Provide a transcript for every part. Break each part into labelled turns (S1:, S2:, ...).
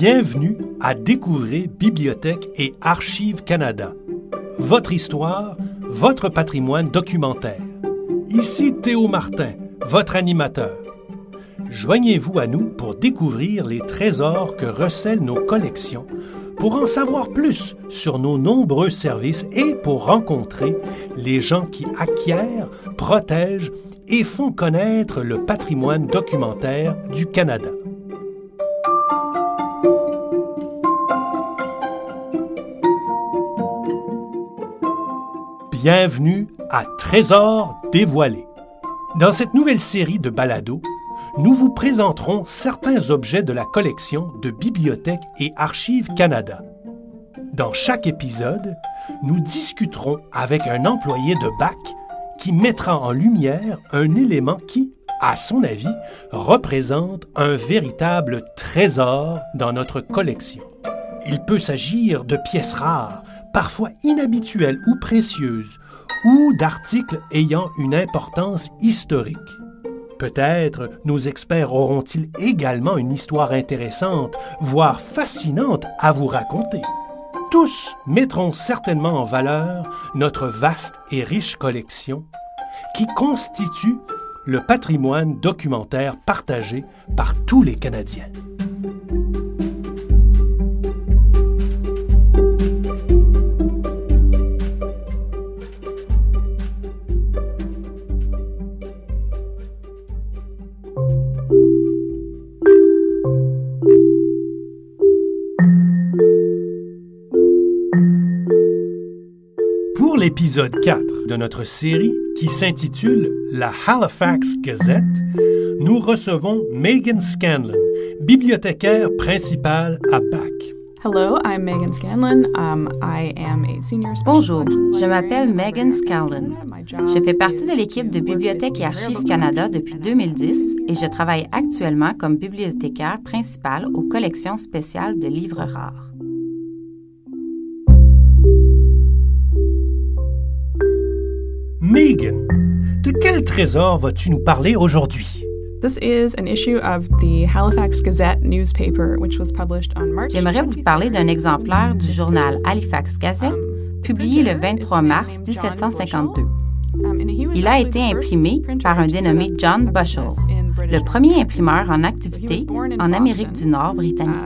S1: Bienvenue à Découvrir Bibliothèque et Archives Canada. Votre histoire, votre patrimoine documentaire. Ici Théo Martin, votre animateur. Joignez-vous à nous pour découvrir les trésors que recèlent nos collections, pour en savoir plus sur nos nombreux services et pour rencontrer les gens qui acquièrent, protègent et font connaître le patrimoine documentaire du Canada. Bienvenue à Trésors dévoilés. Dans cette nouvelle série de balados, nous vous présenterons certains objets de la collection de Bibliothèque et Archives Canada. Dans chaque épisode, nous discuterons avec un employé de BAC qui mettra en lumière un élément qui, à son avis, représente un véritable trésor dans notre collection. Il peut s'agir de pièces rares, parfois inhabituelles ou précieuses, ou d'articles ayant une importance historique. Peut-être nos experts auront-ils également une histoire intéressante, voire fascinante à vous raconter. Tous mettront certainement en valeur notre vaste et riche collection qui constitue le patrimoine documentaire partagé par tous les Canadiens. Pour l'épisode 4 de notre série qui s'intitule La Halifax Gazette, nous recevons Megan Scanlon, bibliothécaire principale à BAC.
S2: Hello, I'm Megan Scanlon. I am a senior
S3: Bonjour, je m'appelle Megan Scanlon. Je fais partie de l'équipe de Bibliothèque et Archives Canada depuis 2010 et je travaille actuellement comme bibliothécaire principale aux collections spéciales de livres rares.
S1: Megan, de quel trésor vas-tu nous parler aujourd'hui?
S2: This is an issue of the Halifax Gazette newspaper, which was published on March.
S3: J'aimerais vous parler d'un exemplaire du journal Halifax Gazette, publié le 23 mars 1752. Il a été imprimé par un dénommé John Bushell, le premier imprimeur en activité en Amérique du Nord britannique.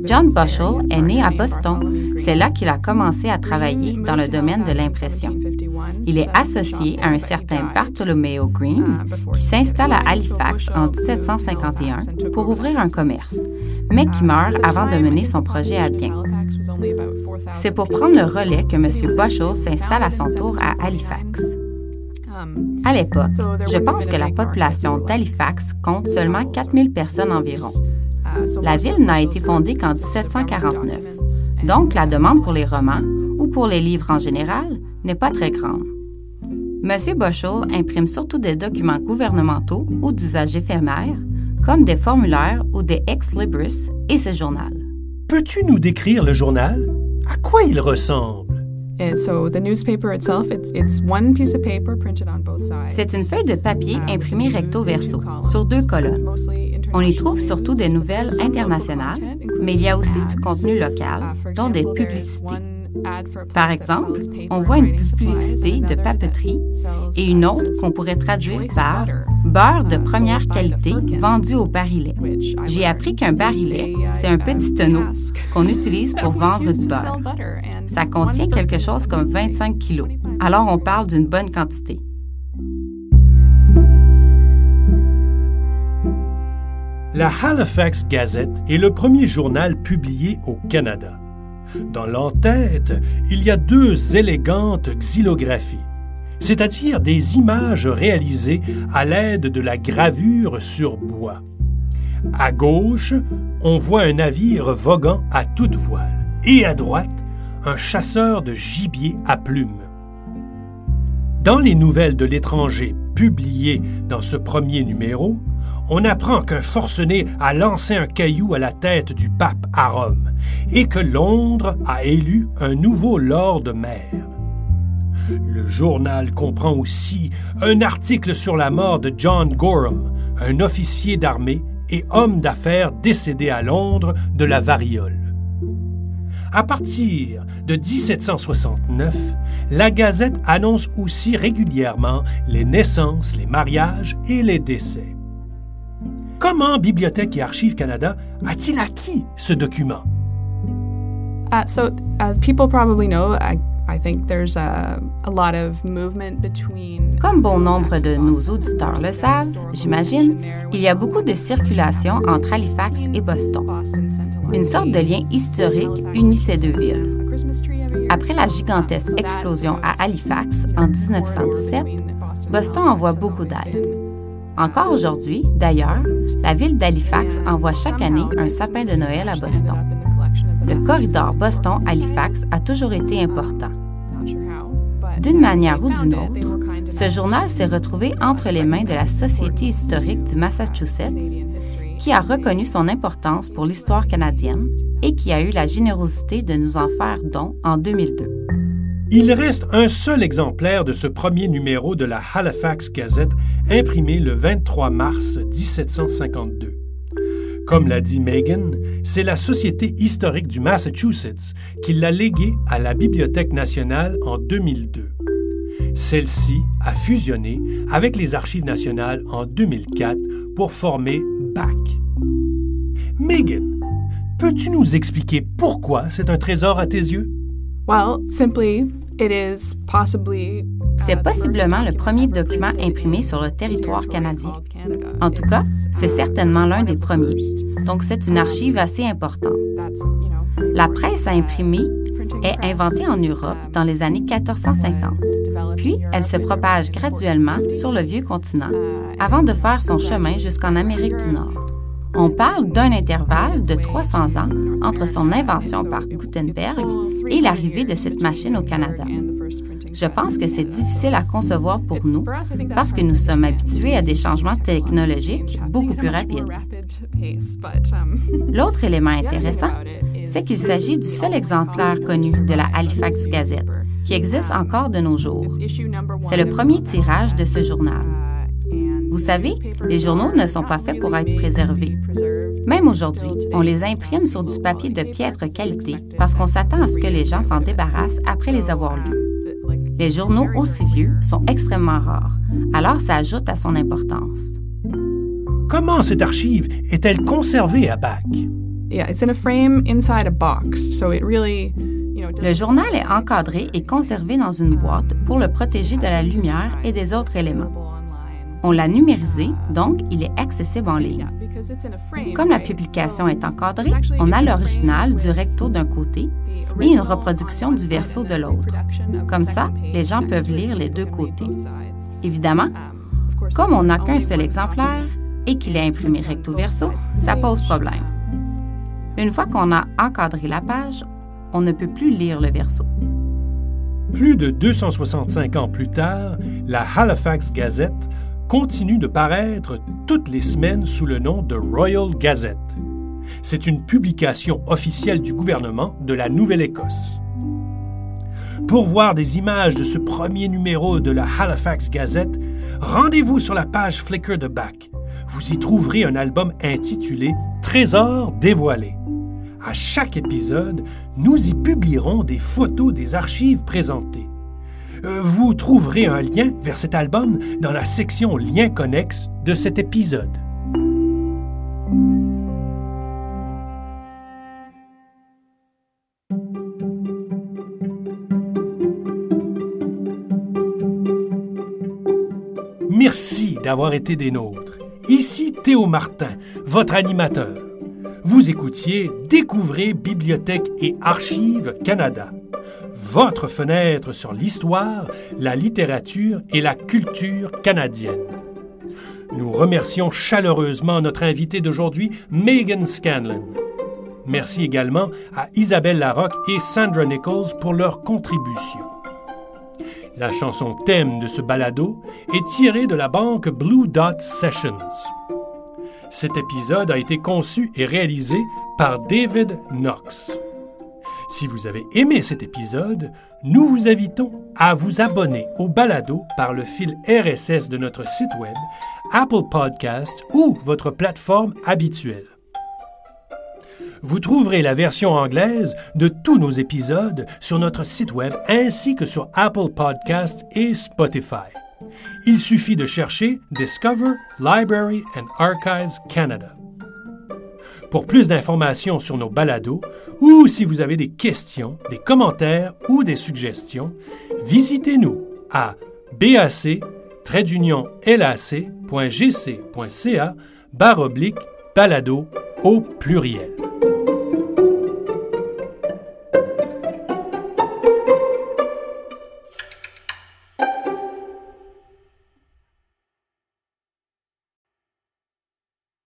S3: John Bushell est né à Boston. C'est là qu'il a commencé à travailler dans le domaine de l'impression. Il est associé à un certain Bartholomew Green qui s'installe à Halifax en 1751 pour ouvrir un commerce, mais qui meurt avant de mener son projet à bien. C'est pour prendre le relais que M. Bushell s'installe à son tour à Halifax. À l'époque, je pense que la population d'Halifax compte seulement 4000 personnes environ. La ville n'a été fondée qu'en 1749, donc la demande pour les romans, ou pour les livres en général, n'est pas très grande. M. Bushell imprime surtout des documents gouvernementaux ou d'usage éphémère, comme des formulaires ou des ex-libris et ce journal.
S1: Peux-tu nous décrire le journal? À quoi il ressemble?
S3: C'est une feuille de papier imprimée recto verso, sur 2 colonnes. On y trouve surtout des nouvelles internationales, mais il y a aussi du contenu local, dont des publicités. Par exemple, on voit une publicité de papeterie et une autre qu'on pourrait traduire par « beurre de première qualité vendu au barillet ». J'ai appris qu'un barillet, c'est un petit tonneau qu'on utilise pour vendre du beurre. Ça contient quelque chose comme 25 kilos, alors on parle d'une bonne quantité.
S1: La Halifax Gazette est le premier journal publié au Canada. Dans l'entête, il y a 2 élégantes xylographies, c'est-à-dire des images réalisées à l'aide de la gravure sur bois. À gauche, on voit un navire voguant à toute voile et à droite, un chasseur de gibier à plumes. Dans les nouvelles de l'étranger publiées dans ce premier numéro, on apprend qu'un forcené a lancé un caillou à la tête du pape à Rome et que Londres a élu un nouveau lord-maire. Le journal comprend aussi un article sur la mort de John Gorham, un officier d'armée et homme d'affaires décédé à Londres de la variole. À partir de 1769, la Gazette annonce aussi régulièrement les naissances, les mariages et les décès. Comment Bibliothèque et Archives Canada a-t-il acquis ce document?
S2: So, as people probably know, I think there's a lot of movement between...
S3: Comme bon nombre de nos auditeurs le savent, j'imagine, il y a beaucoup de circulation entre Halifax et Boston. Une sorte de lien historique unit ces deux villes. Après la gigantesque explosion à Halifax en 1917, Boston envoie beaucoup d'aide. Encore aujourd'hui, d'ailleurs, la ville d'Halifax envoie chaque année un sapin de Noël à Boston. Le corridor Boston-Halifax a toujours été important. D'une manière ou d'une autre, ce journal s'est retrouvé entre les mains de la Société historique du Massachusetts, qui a reconnu son importance pour l'histoire canadienne et qui a eu la générosité de nous en faire don en 2002.
S1: Il reste un seul exemplaire de ce premier numéro de la Halifax Gazette, imprimé le 23 mars 1752. Comme l'a dit Megan, c'est la Société historique du Massachusetts qui l'a légué à la Bibliothèque nationale en 2002. Celle-ci a fusionné avec les Archives nationales en 2004 pour former BAC. Megan, peux-tu nous expliquer pourquoi c'est un trésor à tes yeux?
S2: Well, simply, it is possibly...
S3: C'est possiblement le premier document imprimé sur le territoire canadien. En tout cas, c'est certainement l'un des premiers, donc c'est une archive assez importante. La presse à imprimer est inventée en Europe dans les années 1450, puis elle se propage graduellement sur le vieux continent avant de faire son chemin jusqu'en Amérique du Nord. On parle d'un intervalle de 300 ans entre son invention par Gutenberg et l'arrivée de cette machine au Canada. Je pense que c'est difficile à concevoir pour nous parce que nous sommes habitués à des changements technologiques beaucoup plus rapides. L'autre élément intéressant, c'est qu'il s'agit du seul exemplaire connu de la Halifax Gazette qui existe encore de nos jours. C'est le premier tirage de ce journal. Vous savez, les journaux ne sont pas faits pour être préservés. Même aujourd'hui, on les imprime sur du papier de piètre qualité parce qu'on s'attend à ce que les gens s'en débarrassent après les avoir lus. Les journaux aussi vieux sont extrêmement rares, alors ça ajoute à son importance.
S1: Comment cette archive est-elle conservée à BAC?
S2: Yeah, it's in a frame inside a box, so it really...
S3: Le journal est encadré et conservé dans une boîte pour le protéger de la lumière et des autres éléments. On l'a numérisé, donc il est accessible en ligne. Comme la publication est encadrée, on a l'original du recto d'un côté et une reproduction du verso de l'autre. Comme ça, les gens peuvent lire les deux côtés. Évidemment, comme on n'a qu'un seul exemplaire et qu'il est imprimé recto-verso, ça pose problème. Une fois qu'on a encadré la page, on ne peut plus lire le verso.
S1: Plus de 265 ans plus tard, la Halifax Gazette continue de paraître toutes les semaines sous le nom de Royal Gazette. C'est une publication officielle du gouvernement de la Nouvelle-Écosse. Pour voir des images de ce premier numéro de la Halifax Gazette, rendez-vous sur la page Flickr de BAC. Vous y trouverez un album intitulé « Trésors dévoilés ». À chaque épisode, nous y publierons des photos des archives présentées. Vous trouverez un lien vers cet album dans la section Liens connexes de cet épisode. Merci d'avoir été des nôtres. Ici Théo Martin, votre animateur. Vous écoutiez Découvrez Bibliothèque et Archives Canada. Votre fenêtre sur l'histoire, la littérature et la culture canadienne. Nous remercions chaleureusement notre invitée d'aujourd'hui, Megan Scanlon. Merci également à Isabelle Larocque et Sandra Nichols pour leur contribution. La chanson thème de ce balado est tirée de la banque Blue Dot Sessions. Cet épisode a été conçu et réalisé par David Knox. Si vous avez aimé cet épisode, nous vous invitons à vous abonner au balado par le fil RSS de notre site web, Apple Podcasts ou votre plateforme habituelle. Vous trouverez la version anglaise de tous nos épisodes sur notre site web ainsi que sur Apple Podcasts et Spotify. Il suffit de chercher Discover Library and Archives Canada. Pour plus d'informations sur nos balados ou si vous avez des questions, des commentaires ou des suggestions, visitez-nous à bac-lac.gc.ca/balado au pluriel.